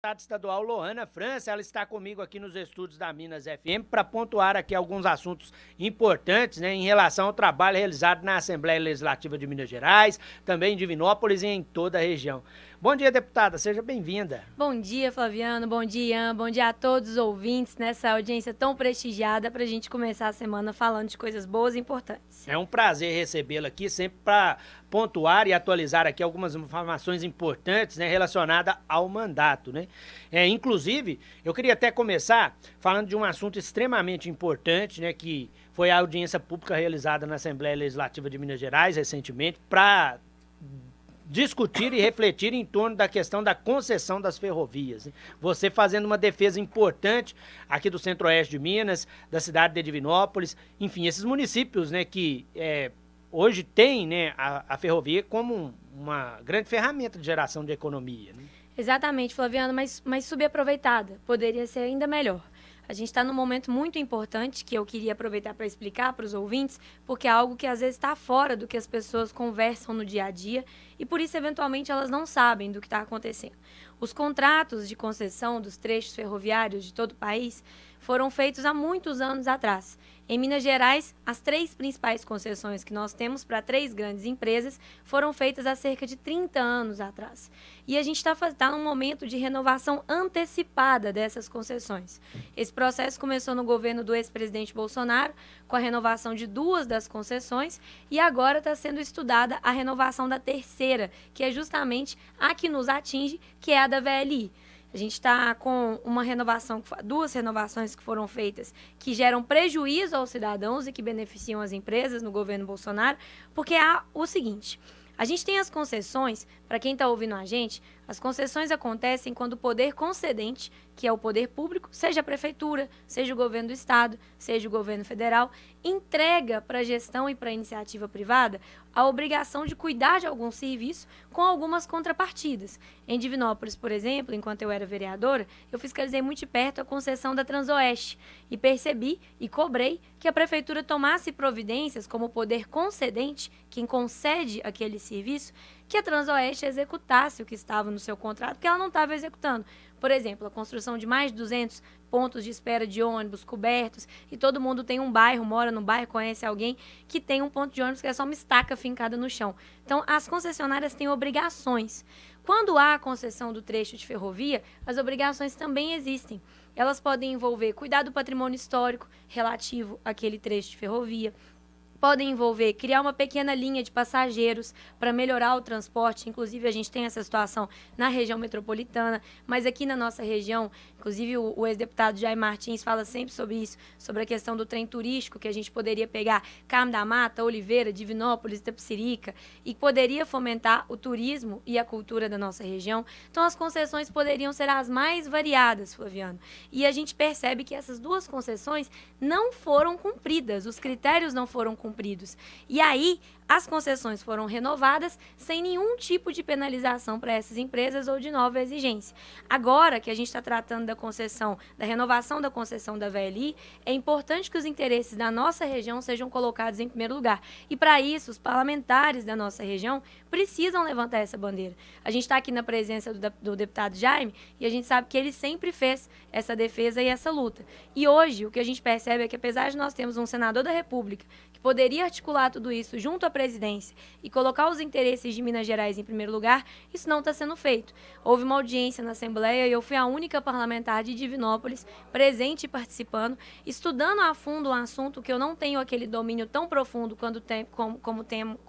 Deputada estadual Lohana França, ela está comigo aqui nos estúdios da Minas FM para pontuar aqui alguns assuntos importantes, né, em relação ao trabalho realizado na Assembleia Legislativa de Minas Gerais, também em Divinópolis e em toda a região. Bom dia, deputada, seja bem-vinda. Bom dia, Flaviano, bom dia, Ian, bom dia a todos os ouvintes nessa audiência tão prestigiada para a gente começar a semana falando de coisas boas e importantes. É um prazer recebê-la aqui, sempre para pontuar e atualizar aqui algumas informações importantes, né, relacionadas ao mandato, né? Inclusive, eu queria até começar falando de um assunto extremamente importante, né, que foi a audiência pública realizada na Assembleia Legislativa de Minas Gerais recentemente, para discutir e refletir em torno da questão da concessão das ferrovias, né? Você fazendo uma defesa importante aqui do Centro-Oeste de Minas, da cidade de Divinópolis, enfim, esses municípios, né, que hoje têm, né, a ferrovia como uma grande ferramenta de geração de economia, né? Exatamente, Flaviano, mas subaproveitada, poderia ser ainda melhor. A gente está num momento muito importante que eu queria aproveitar para explicar para os ouvintes, porque é algo que às vezes está fora do que as pessoas conversam no dia a dia e por isso, eventualmente, elas não sabem do que está acontecendo. Os contratos de concessão dos trechos ferroviários de todo o país foram feitos há muitos anos atrás. Em Minas Gerais, as 3 principais concessões que nós temos para 3 grandes empresas foram feitas há cerca de 30 anos atrás. E a gente está num momento de renovação antecipada dessas concessões. Esse processo começou no governo do ex-presidente Bolsonaro, com a renovação de 2 das concessões, e agora está sendo estudada a renovação da terceira, que é justamente a que nos atinge, que é a da VLI. A gente está com uma renovação, 2 renovações que foram feitas que geram prejuízo aos cidadãos e que beneficiam as empresas no governo Bolsonaro, porque há o seguinte: a gente tem as concessões, para quem está ouvindo a gente, as concessões acontecem quando o poder concedente, que é o poder público, seja a prefeitura, seja o governo do estado, seja o governo federal, entrega para a gestão e para a iniciativa privada a obrigação de cuidar de algum serviço com algumas contrapartidas. Em Divinópolis, por exemplo, enquanto eu era vereadora, eu fiscalizei muito de perto a concessão da Transoeste e percebi e cobrei que a prefeitura tomasse providências como poder concedente, quem concede aquele serviço, que a Transoeste executasse o que estava no seu contrato, porque ela não estava executando. Por exemplo, a construção de mais de 200 pontos de espera de ônibus cobertos, e todo mundo tem um bairro, mora no bairro, conhece alguém que tem um ponto de ônibus que é só uma estaca fincada no chão. Então, as concessionárias têm obrigações. Quando há a concessão do trecho de ferrovia, as obrigações também existem. Elas podem envolver cuidar do patrimônio histórico relativo àquele trecho de ferrovia, podem envolver criar uma pequena linha de passageiros para melhorar o transporte. Inclusive, a gente tem essa situação na região metropolitana, mas aqui na nossa região, inclusive o ex-deputado Jair Martins fala sempre sobre isso, sobre a questão do trem turístico, que a gente poderia pegar Carmo da Mata, Oliveira, Divinópolis, Itapecerica, e poderia fomentar o turismo e a cultura da nossa região. Então, as concessões poderiam ser as mais variadas, Flaviano. E a gente percebe que essas 2 concessões não foram cumpridas, os critérios não foram cumpridos. E aí, as concessões foram renovadas sem nenhum tipo de penalização para essas empresas ou de nova exigência. Agora que a gente está tratando da concessão, da renovação da concessão da VLI, é importante que os interesses da nossa região sejam colocados em primeiro lugar. E para isso, os parlamentares da nossa região precisam levantar essa bandeira. A gente está aqui na presença do deputado Jaime e a gente sabe que ele sempre fez essa defesa e essa luta. E hoje, o que a gente percebe é que, apesar de nós termos um senador da República que poderia articular tudo isso junto à presidência e colocar os interesses de Minas Gerais em primeiro lugar, isso não está sendo feito. Houve uma audiência na Assembleia e eu fui a única parlamentar de Divinópolis presente e participando, estudando a fundo um assunto que eu não tenho aquele domínio tão profundo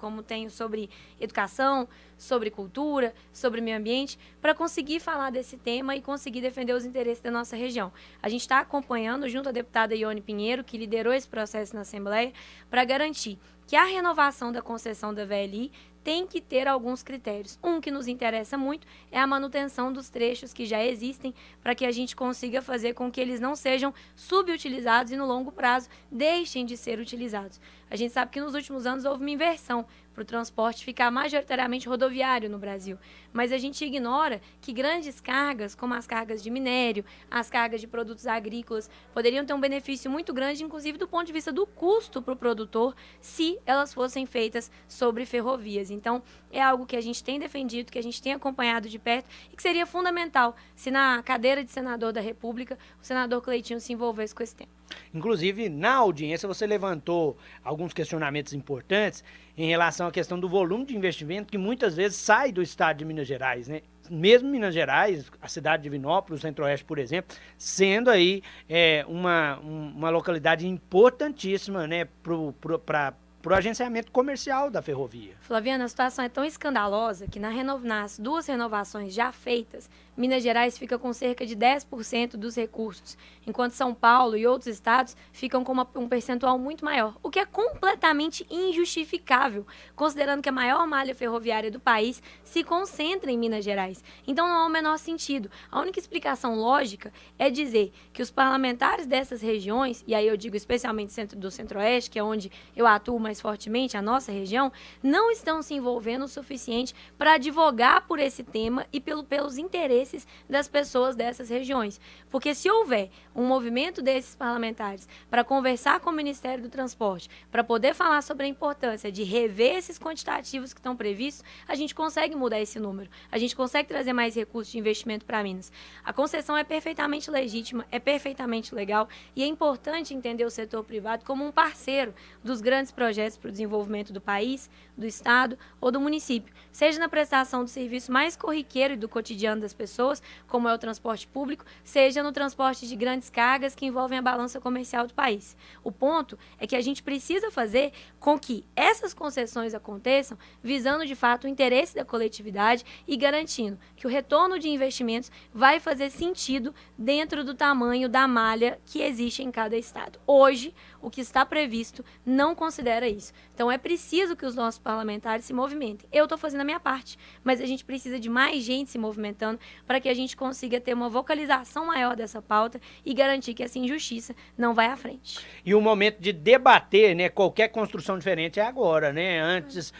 como tenho sobre educação, sobre cultura, sobre meio ambiente, para conseguir falar desse tema e conseguir defender os interesses da nossa região. A gente está acompanhando, junto à deputada Ione Pinheiro, que liderou esse processo na Assembleia, para garantir que a renovação da concessão da VLI tem que ter alguns critérios. Um que nos interessa muito é a manutenção dos trechos que já existem, para que a gente consiga fazer com que eles não sejam subutilizados e, no longo prazo, deixem de ser utilizados. A gente sabe que nos últimos anos houve uma inversão para o transporte ficar majoritariamente rodoviário no Brasil. Mas a gente ignora que grandes cargas, como as cargas de minério, as cargas de produtos agrícolas, poderiam ter um benefício muito grande, inclusive do ponto de vista do custo para o produtor, se elas fossem feitas sobre ferrovias. Então, é algo que a gente tem defendido, que a gente tem acompanhado de perto e que seria fundamental se na cadeira de senador da República o senador Cleitinho se envolvesse com esse tema. Inclusive, na audiência, você levantou alguns questionamentos importantes em relação à questão do volume de investimento que muitas vezes sai do estado de Minas Gerais, né? Mesmo Minas Gerais, a cidade de Divinópolis, o Centro-Oeste, por exemplo, sendo aí uma localidade importantíssima, né, para o agenciamento comercial da ferrovia. Flaviana, a situação é tão escandalosa que nas 2 renovações já feitas, Minas Gerais fica com cerca de 10% dos recursos, enquanto São Paulo e outros estados ficam com um percentual muito maior, o que é completamente injustificável, considerando que a maior malha ferroviária do país se concentra em Minas Gerais. Então não há o menor sentido. A única explicação lógica é dizer que os parlamentares dessas regiões, e aí eu digo especialmente do Centro-Oeste, que é onde eu atuo mais fortemente, a nossa região, não estão se envolvendo o suficiente para advogar por esse tema e pelos interesses das pessoas dessas regiões. Porque se houver um movimento desses parlamentares para conversar com o Ministério do Transporte, para poder falar sobre a importância de rever esses quantitativos que estão previstos, a gente consegue mudar esse número. A gente consegue trazer mais recursos de investimento para Minas. A concessão é perfeitamente legítima, é perfeitamente legal e é importante entender o setor privado como um parceiro dos grandes projetos para o desenvolvimento do país, do estado ou do município, seja na prestação do serviço mais corriqueiro e do cotidiano das pessoas, como é o transporte público, seja no transporte de grandes cargas que envolvem a balança comercial do país. O ponto é que a gente precisa fazer com que essas concessões aconteçam visando de fato o interesse da coletividade e garantindo que o retorno de investimentos vai fazer sentido dentro do tamanho da malha que existe em cada estado. Hoje, o que está previsto não considera isso. Então é preciso que os nossos parlamentares se movimentem. Eu estou fazendo a minha parte, mas a gente precisa de mais gente se movimentando para que a gente consiga ter uma vocalização maior dessa pauta e garantir que essa injustiça não vai à frente. E o momento de debater, né, qualquer construção diferente é agora, né, antes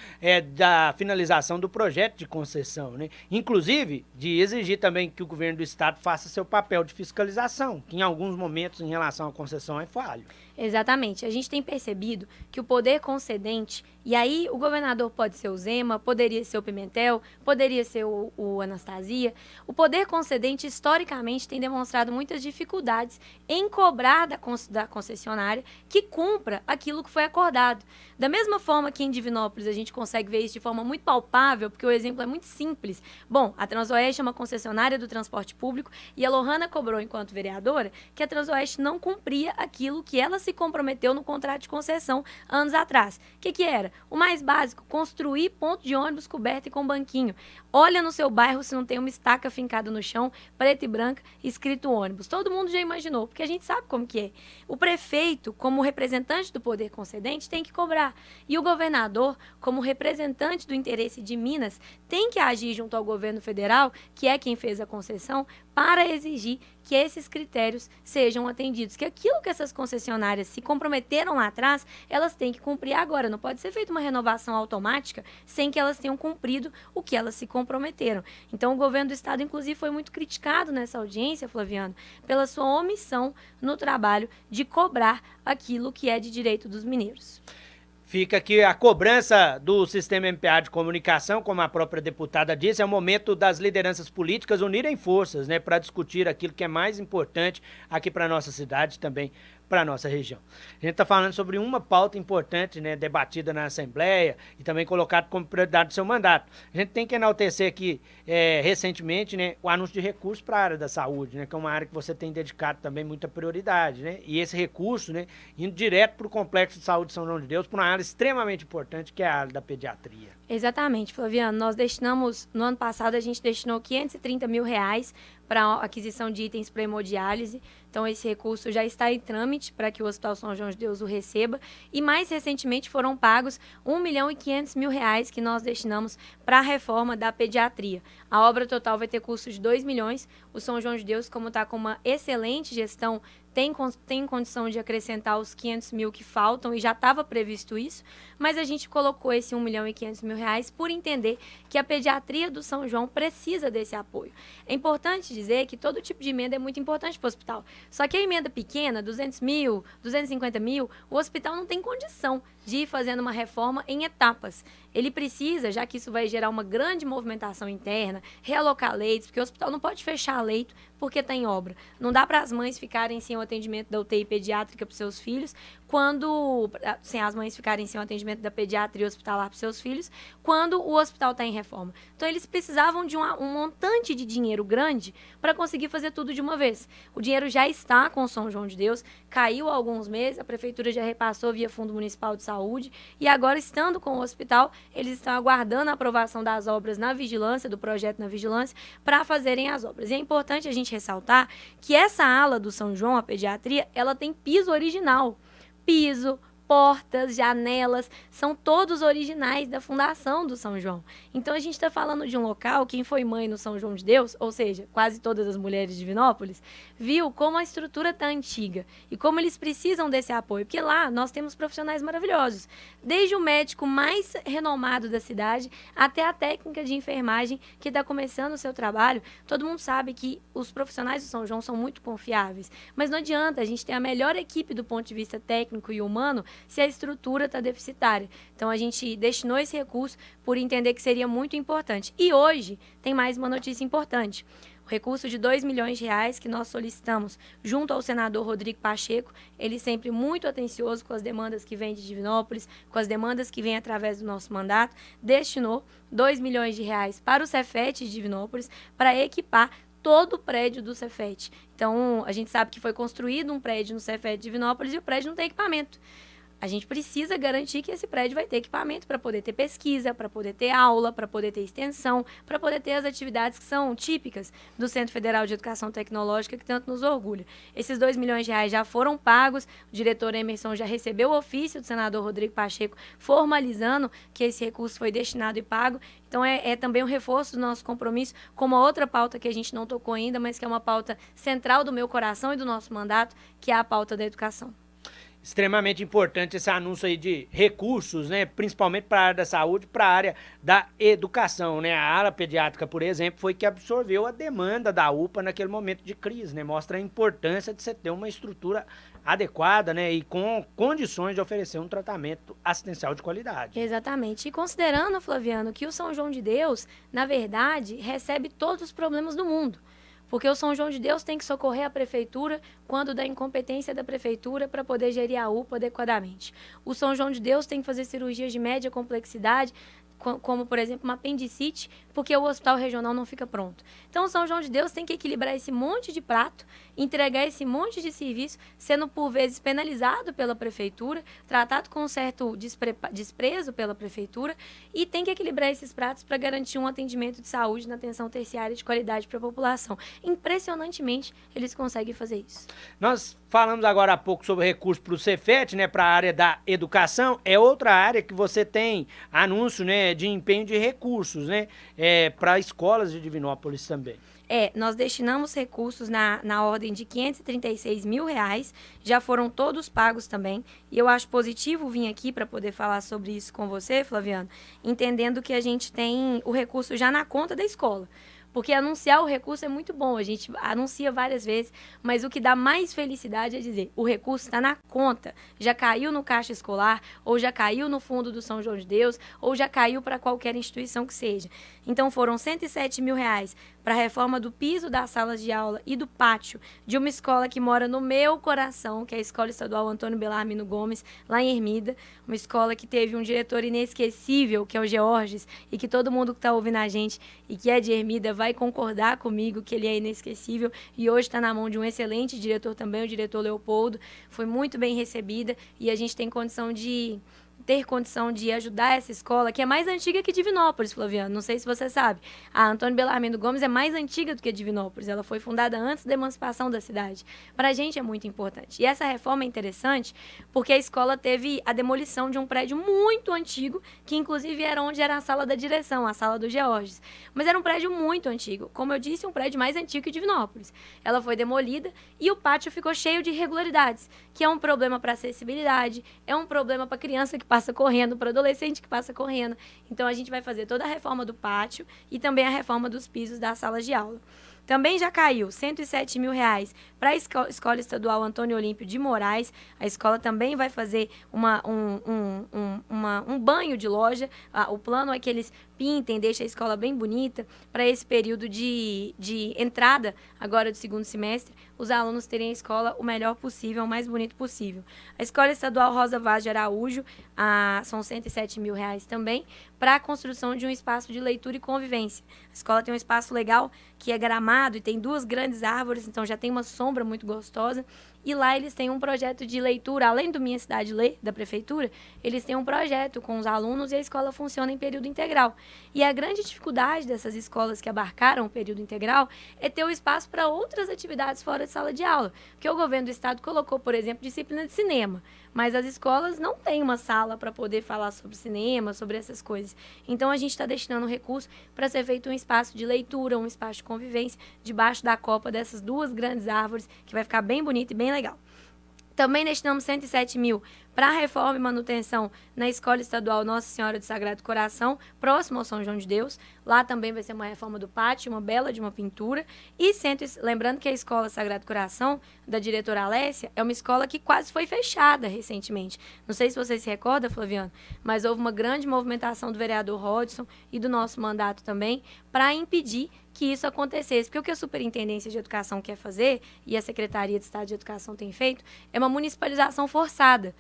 da finalização do projeto de concessão, né, inclusive de exigir também que o governo do estado faça seu papel de fiscalização, que em alguns momentos em relação à concessão é falho. Exatamente. A gente tem percebido que o poder concedente, e aí o governador pode ser o Zema, poderia ser o Pimentel, poderia ser o Anastasia, o poder concedente historicamente tem demonstrado muitas dificuldades em cobrar da concessionária que cumpra aquilo que foi acordado. Da mesma forma que em Divinópolis a gente consegue ver isso de forma muito palpável, porque o exemplo é muito simples. Bom, a Transoeste é uma concessionária do transporte público e a Lohana cobrou, enquanto vereadora, que a Transoeste não cumpria aquilo que ela se comprometeu no contrato de concessão anos atrás. O que era? O mais básico, construir ponto de ônibus coberto e com banquinho. Olha no seu bairro se não tem uma estaca fincada no chão, preta e branca, escrito ônibus. Todo mundo já imaginou, porque a gente sabe como que é. O prefeito, como representante do poder concedente, tem que cobrar. E o governador, como representante do interesse de Minas, tem que agir junto ao governo federal, que é quem fez a concessão, para exigir que esses critérios sejam atendidos. Que aquilo que essas concessionárias se comprometeram lá atrás, elas têm que cumprir agora. Não pode ser feita uma renovação automática sem que elas tenham cumprido o que elas se comprometeram. Então, o governo do estado, inclusive, foi muito criticado nessa audiência, Flaviano, pela sua omissão no trabalho de cobrar aquilo que é de direito dos mineiros. Fica aqui a cobrança do sistema MPA de comunicação, como a própria deputada disse, é o momento das lideranças políticas unirem forças, né, para discutir aquilo que é mais importante aqui para a nossa cidade e também para a nossa região. A gente está falando sobre uma pauta importante, né, debatida na Assembleia e também colocada como prioridade do seu mandato. A gente tem que enaltecer aqui, recentemente, né, o anúncio de recursos para a área da saúde, né, que é uma área que você tem dedicado também muita prioridade, né, e esse recurso, né, indo direto para o Complexo de Saúde de São João de Deus, para uma área extremamente importante, que é a área da pediatria. Exatamente, Flaviano. Nós destinamos, no ano passado, a gente destinou R$530 mil para a aquisição de itens para hemodiálise. Então, esse recurso já está em trâmite para que o Hospital São João de Deus o receba. E, mais recentemente, foram pagos R$1.500.000 que nós destinamos para a reforma da pediatria. A obra total vai ter custo de R$2 milhões. O São João de Deus, como está com uma excelente gestão tem condição de acrescentar os 500 mil que faltam, e já estava previsto isso, mas a gente colocou esse 1.500.000 reais por entender que a pediatria do São João precisa desse apoio. É importante dizer que todo tipo de emenda é muito importante para o hospital, só que a emenda pequena, 200 mil, 250 mil, o hospital não tem condição de ir fazendo uma reforma em etapas. Ele precisa, já que isso vai gerar uma grande movimentação interna, realocar leitos, porque o hospital não pode fechar leito porque está em obra. Não dá para as mães ficarem sem o atendimento da UTI pediátrica para os seus filhos, sem as mães ficarem sem o atendimento da pediatria hospitalar para os seus filhos, quando o hospital está em reforma. Então, eles precisavam de um montante de dinheiro grande para conseguir fazer tudo de uma vez. O dinheiro já está com o São João de Deus, caiu há alguns meses, a prefeitura já repassou via Fundo Municipal de Saúde, e agora, estando com o hospital, eles estão aguardando a aprovação das obras na vigilância, do projeto na vigilância, para fazerem as obras. E é importante a gente ressaltar que essa ala do São João, a pediatria, ela tem piso original. Piso, portas, janelas, são todos originais da fundação do São João. Então, a gente está falando de um local, quem foi mãe no São João de Deus, ou seja, quase todas as mulheres de Divinópolis, viu como a estrutura está antiga e como eles precisam desse apoio, porque lá nós temos profissionais maravilhosos, desde o médico mais renomado da cidade até a técnica de enfermagem que está começando o seu trabalho. Todo mundo sabe que os profissionais do São João são muito confiáveis, mas não adianta a gente ter a melhor equipe do ponto de vista técnico e humano se a estrutura está deficitária. Então, a gente destinou esse recurso por entender que seria muito importante. E hoje tem mais uma notícia importante. O recurso de R$2 milhões que nós solicitamos junto ao senador Rodrigo Pacheco, ele sempre muito atencioso com as demandas que vêm de Divinópolis, com as demandas que vêm através do nosso mandato, destinou R$2 milhões para o Cefet de Divinópolis para equipar todo o prédio do Cefet. Então, a gente sabe que foi construído um prédio no Cefet de Divinópolis e o prédio não tem equipamento. A gente precisa garantir que esse prédio vai ter equipamento para poder ter pesquisa, para poder ter aula, para poder ter extensão, para poder ter as atividades que são típicas do Centro Federal de Educação Tecnológica, que tanto nos orgulha. Esses R$2 milhões já foram pagos, o diretor Emerson já recebeu o ofício do senador Rodrigo Pacheco formalizando que esse recurso foi destinado e pago. Então, é também um reforço do nosso compromisso com uma outra pauta que a gente não tocou ainda, mas que é uma pauta central do meu coração e do nosso mandato, que é a pauta da educação. Extremamente importante esse anúncio aí de recursos, né, principalmente para a área da saúde, para a área da educação, né? A ala pediátrica, por exemplo, foi que absorveu a demanda da UPA naquele momento de crise, né? Mostra a importância de você ter uma estrutura adequada, né, e com condições de oferecer um tratamento assistencial de qualidade. Exatamente. E considerando, Flaviano, que o São João de Deus, na verdade, recebe todos os problemas do mundo. Porque o São João de Deus tem que socorrer a prefeitura quando da incompetência da prefeitura para poder gerir a UPA adequadamente. O São João de Deus tem que fazer cirurgias de média complexidade, como, por exemplo, uma apendicite, porque o hospital regional não fica pronto. Então, o São João de Deus tem que equilibrar esse monte de prato, entregar esse monte de serviço, sendo, por vezes, penalizado pela prefeitura, tratado com um certo desprezo pela prefeitura, e tem que equilibrar esses pratos para garantir um atendimento de saúde na atenção terciária de qualidade para a população. Impressionantemente, eles conseguem fazer isso. Nós falamos agora há pouco sobre recurso para o Cefet, né, para a área da educação. É outra área que você tem anúncio, né, de empenho de recursos, né, para escolas de Divinópolis também. Nós destinamos recursos na ordem de R$536 mil, já foram todos pagos também, e eu acho positivo vir aqui para poder falar sobre isso com você, Flaviano, entendendo que a gente tem o recurso já na conta da escola. Porque anunciar o recurso é muito bom, a gente anuncia várias vezes, mas o que dá mais felicidade é dizer, o recurso está na conta, já caiu no caixa escolar, ou já caiu no fundo do São João de Deus, ou já caiu para qualquer instituição que seja. Então foram R$107 mil para a reforma do piso das salas de aula e do pátio de uma escola que mora no meu coração, que é a Escola Estadual Antônio Belarmino Gomes, lá em Ermida, uma escola que teve um diretor inesquecível, que é o Georges, e que todo mundo que está ouvindo a gente e que é de Ermida vai concordar comigo que ele é inesquecível, e hoje está na mão de um excelente diretor também, o diretor Leopoldo. Foi muito bem recebida e a gente tem condição de ter condição de ajudar essa escola, que é mais antiga que Divinópolis, Flaviano. Não sei se você sabe. A Antônio Bellarmino Gomes é mais antiga do que Divinópolis. Ela foi fundada antes da emancipação da cidade. Para a gente é muito importante. E essa reforma é interessante porque a escola teve a demolição de um prédio muito antigo, que inclusive era onde era a sala da direção, a sala do Georges. Mas era um prédio muito antigo. Como eu disse, um prédio mais antigo que Divinópolis. Ela foi demolida e o pátio ficou cheio de irregularidades, que é um problema para acessibilidade, é um problema para criança que passa correndo, para adolescente que passa correndo. Então, a gente vai fazer toda a reforma do pátio e também a reforma dos pisos das salas de aula. Também já caiu R$107 mil para a Escola Estadual Antônio Olímpio de Moraes. A escola também vai fazer um banho de loja. O plano é que eles pintem, deixem a escola bem bonita para esse período de entrada agora do segundo semestre, os alunos terem a escola o melhor possível, o mais bonito possível. A Escola Estadual Rosa Vaz de Araújo, são R$107 mil também, para a construção de um espaço de leitura e convivência. A escola tem um espaço legal que é gramado e tem 2 grandes árvores, então já tem uma sombra muito gostosa. E lá eles têm um projeto de leitura, além do Minha Cidade Lê, da prefeitura, eles têm um projeto com os alunos e a escola funciona em período integral. E a grande dificuldade dessas escolas que abarcaram o período integral é ter o espaço para outras atividades fora de sala de aula. Porque o governo do estado colocou, por exemplo, disciplina de cinema, mas as escolas não têm uma sala para poder falar sobre cinema, sobre essas coisas. Então, a gente está destinando recurso para ser feito um espaço de leitura, um espaço de convivência, debaixo da copa dessas 2 grandes árvores, que vai ficar bem bonito e bem legal. Também destinamos R$107 mil para a reforma e manutenção na Escola Estadual Nossa Senhora do Sagrado Coração, próximo ao São João de Deus. Lá também vai ser uma reforma do pátio, uma bela de uma pintura. E lembrando que a Escola Sagrado Coração, da diretora Alessia, é uma escola que quase foi fechada recentemente. Não sei se você se recorda, Flaviano, mas houve uma grande movimentação do vereador Rodson e do nosso mandato também para impedir que isso acontecesse. Porque o que a Superintendência de Educação quer fazer, e a Secretaria de Estado de Educação tem feito, é uma municipalização forçada.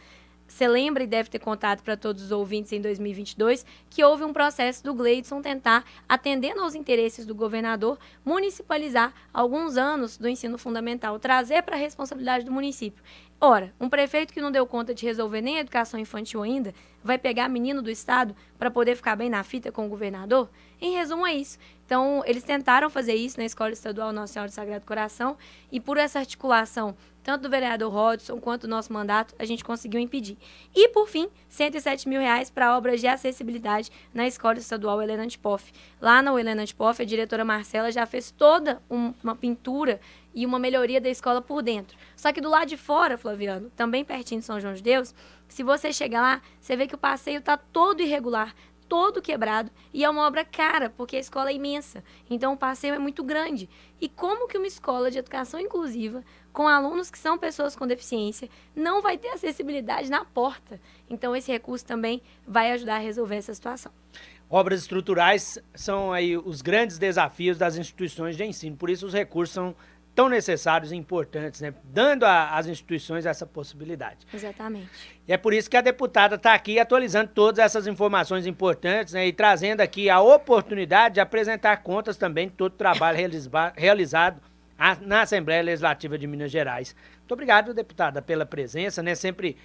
Você lembra e deve ter contado para todos os ouvintes em 2022 que houve um processo do Gleidson tentar, atendendo aos interesses do governador, municipalizar alguns anos do ensino fundamental, trazer para a responsabilidade do município. Ora, um prefeito que não deu conta de resolver nem a educação infantil ainda, vai pegar menino do estado para poder ficar bem na fita com o governador? Em resumo, é isso. Então, eles tentaram fazer isso na Escola Estadual Nossa Senhora do Sagrado Coração e por essa articulação, tanto do vereador Rodson quanto do nosso mandato, a gente conseguiu impedir. E, por fim, R$107 mil para obras de acessibilidade na Escola Estadual Helena Antipoff. Lá na Helena Antipoff, a diretora Marcela já fez toda uma pintura e uma melhoria da escola por dentro. Só que do lado de fora, Flaviano, também pertinho de São João de Deus, se você chegar lá, você vê que o passeio está todo irregular, todo quebrado, e é uma obra cara, porque a escola é imensa. Então, o passeio é muito grande. E como que uma escola de educação inclusiva, com alunos que são pessoas com deficiência, não vai ter acessibilidade na porta? Então, esse recurso também vai ajudar a resolver essa situação. Obras estruturais são aí os grandes desafios das instituições de ensino, por isso os recursos são tão necessários e importantes, né? Dando às instituições essa possibilidade. Exatamente. E é por isso que a deputada está aqui atualizando todas essas informações importantes, né? E trazendo aqui a oportunidade de apresentar contas também de todo o trabalho realizado na Assembleia Legislativa de Minas Gerais. Muito obrigado, deputada, pela presença, né? Sempre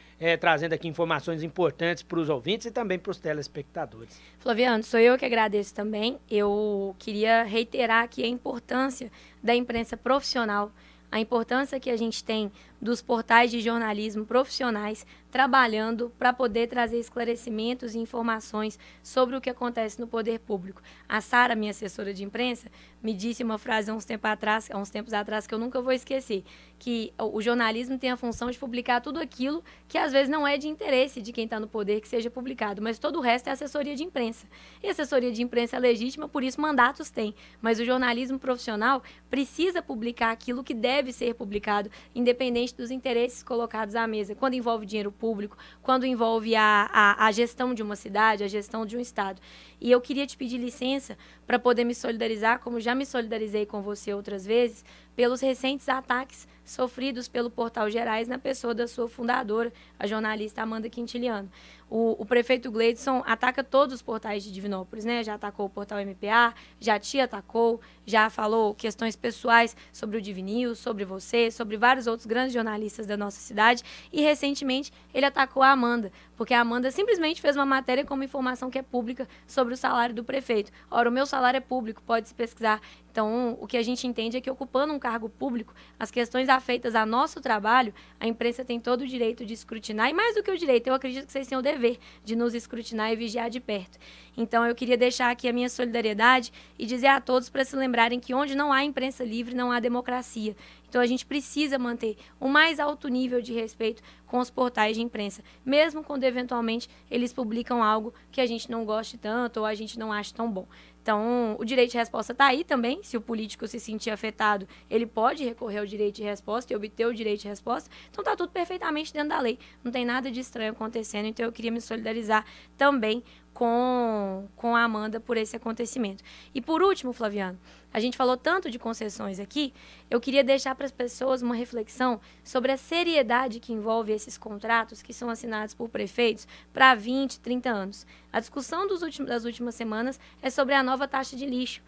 trazendo aqui informações importantes para os ouvintes e também para os telespectadores. Flaviano, sou eu que agradeço também. Eu queria reiterar aqui a importância da imprensa profissional, a importância que a gente tem dos portais de jornalismo profissionais trabalhando para poder trazer esclarecimentos e informações sobre o que acontece no poder público. A Sara, minha assessora de imprensa, me disse uma frase há uns tempos atrás que eu nunca vou esquecer, que o jornalismo tem a função de publicar tudo aquilo que às vezes não é de interesse de quem está no poder que seja publicado, mas todo o resto é assessoria de imprensa. E assessoria de imprensa é legítima, por isso mandatos tem, mas o jornalismo profissional precisa publicar aquilo que deve ser publicado, independente dos interesses colocados à mesa, quando envolve dinheiro público, quando envolve a gestão de uma cidade, a gestão de um estado. E eu queria te pedir licença para poder me solidarizar, como já me solidarizei com você outras vezes, pelos recentes ataques sofridos pelo Portal Gerais na pessoa da sua fundadora, a jornalista Amanda Quintiliano. O prefeito Gleidson ataca todos os portais de Divinópolis, né? Já atacou o portal MPA, já te atacou, já falou questões pessoais sobre o Divinews, sobre você, sobre vários outros grandes jornalistas da nossa cidade. E, recentemente, ele atacou a Amanda, porque a Amanda simplesmente fez uma matéria com uma informação que é pública sobre o salário do prefeito. Ora, o meu salário é público, pode se pesquisar. Então, o que a gente entende é que, ocupando um cargo público, as questões afeitas ao nosso trabalho, a imprensa tem todo o direito de escrutinar, e mais do que o direito, eu acredito que vocês têm o dever de nos escrutinar e vigiar de perto. Então, eu queria deixar aqui a minha solidariedade e dizer a todos para se lembrarem que onde não há imprensa livre, não há democracia. Então, a gente precisa manter o mais alto nível de respeito com os portais de imprensa, mesmo quando, eventualmente, eles publicam algo que a gente não goste tanto ou a gente não ache tão bom. Então, o direito de resposta está aí também. Se o político se sentir afetado, ele pode recorrer ao direito de resposta e obter o direito de resposta. Então, está tudo perfeitamente dentro da lei. Não tem nada de estranho acontecendo. Então, eu queria me solidarizar também com a Amanda por esse acontecimento. E, por último, Flaviano, a gente falou tanto de concessões aqui, eu queria deixar para as pessoas uma reflexão sobre a seriedade que envolve esses contratos que são assinados por prefeitos para 20, 30 anos. A discussão das últimas semanas é sobre a nova taxa de lixo,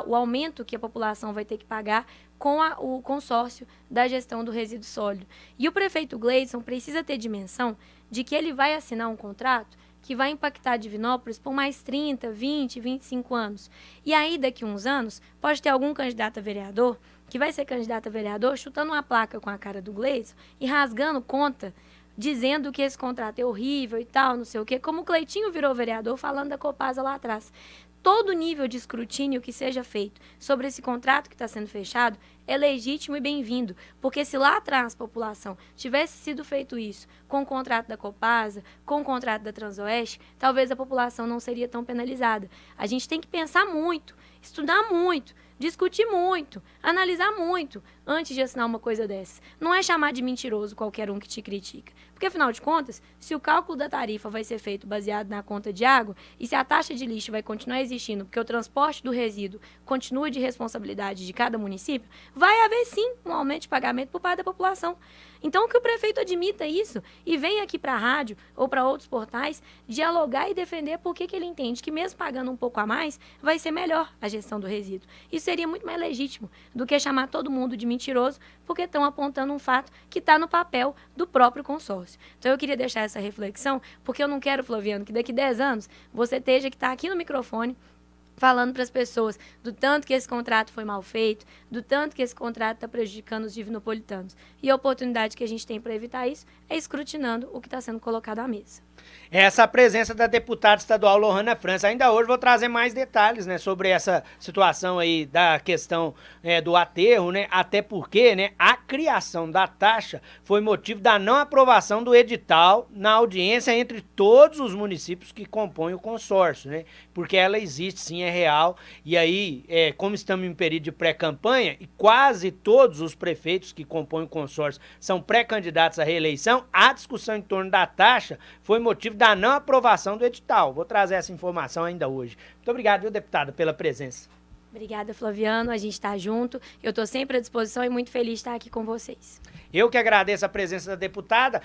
o aumento que a população vai ter que pagar com o consórcio da gestão do resíduo sólido. E o prefeito Gleidson precisa ter dimensão de que ele vai assinar um contrato que vai impactar Divinópolis por mais 30, 20, 25 anos. E aí, daqui a uns anos, pode ter algum candidato a vereador que vai ser candidato a vereador chutando uma placa com a cara do Gleidson e rasgando conta, dizendo que esse contrato é horrível e tal, não sei o quê, como o Cleitinho virou vereador falando da Copasa lá atrás. Todo nível de escrutínio que seja feito sobre esse contrato que está sendo fechado é legítimo e bem-vindo, porque se lá atrás a população tivesse sido feito isso com o contrato da Copasa, com o contrato da Transoeste, talvez a população não seria tão penalizada. A gente tem que pensar muito, estudar muito, discutir muito, analisar muito antes de assinar uma coisa dessas. Não é chamar de mentiroso qualquer um que te critica. Porque, afinal de contas, se o cálculo da tarifa vai ser feito baseado na conta de água e se a taxa de lixo vai continuar existindo porque o transporte do resíduo continua de responsabilidade de cada município, vai haver sim um aumento de pagamento por parte da população. Então, que o prefeito admita isso e venha aqui para a rádio ou para outros portais dialogar e defender por que ele entende que, mesmo pagando um pouco a mais, vai ser melhor a gestão do resíduo. Isso seria muito mais legítimo do que chamar todo mundo de mentiroso porque estão apontando um fato que está no papel do próprio consórcio. Então, eu queria deixar essa reflexão, porque eu não quero, Flaviano, que daqui 10 anos você esteja que está aqui no microfone falando para as pessoas do tanto que esse contrato foi mal feito, do tanto que esse contrato está prejudicando os divinopolitanos. E a oportunidade que a gente tem para evitar isso é escrutinando o que está sendo colocado à mesa. Essa a presença da deputada estadual Lohana França. Ainda hoje vou trazer mais detalhes, né, sobre essa situação aí da questão do aterro, né, até porque, né, a criação da taxa foi motivo da não aprovação do edital na audiência entre todos os municípios que compõem o consórcio, né, porque ela existe sim, é real, e aí, como estamos em período de pré-campanha e quase todos os prefeitos que compõem o consórcio são pré-candidatos à reeleição, a discussão em torno da taxa foi motivo da não aprovação do edital. Vou trazer essa informação ainda hoje. Muito obrigado, viu, deputada, pela presença. Obrigada, Flaviano. A gente está junto. Eu estou sempre à disposição e muito feliz de estar aqui com vocês. Eu que agradeço a presença da deputada.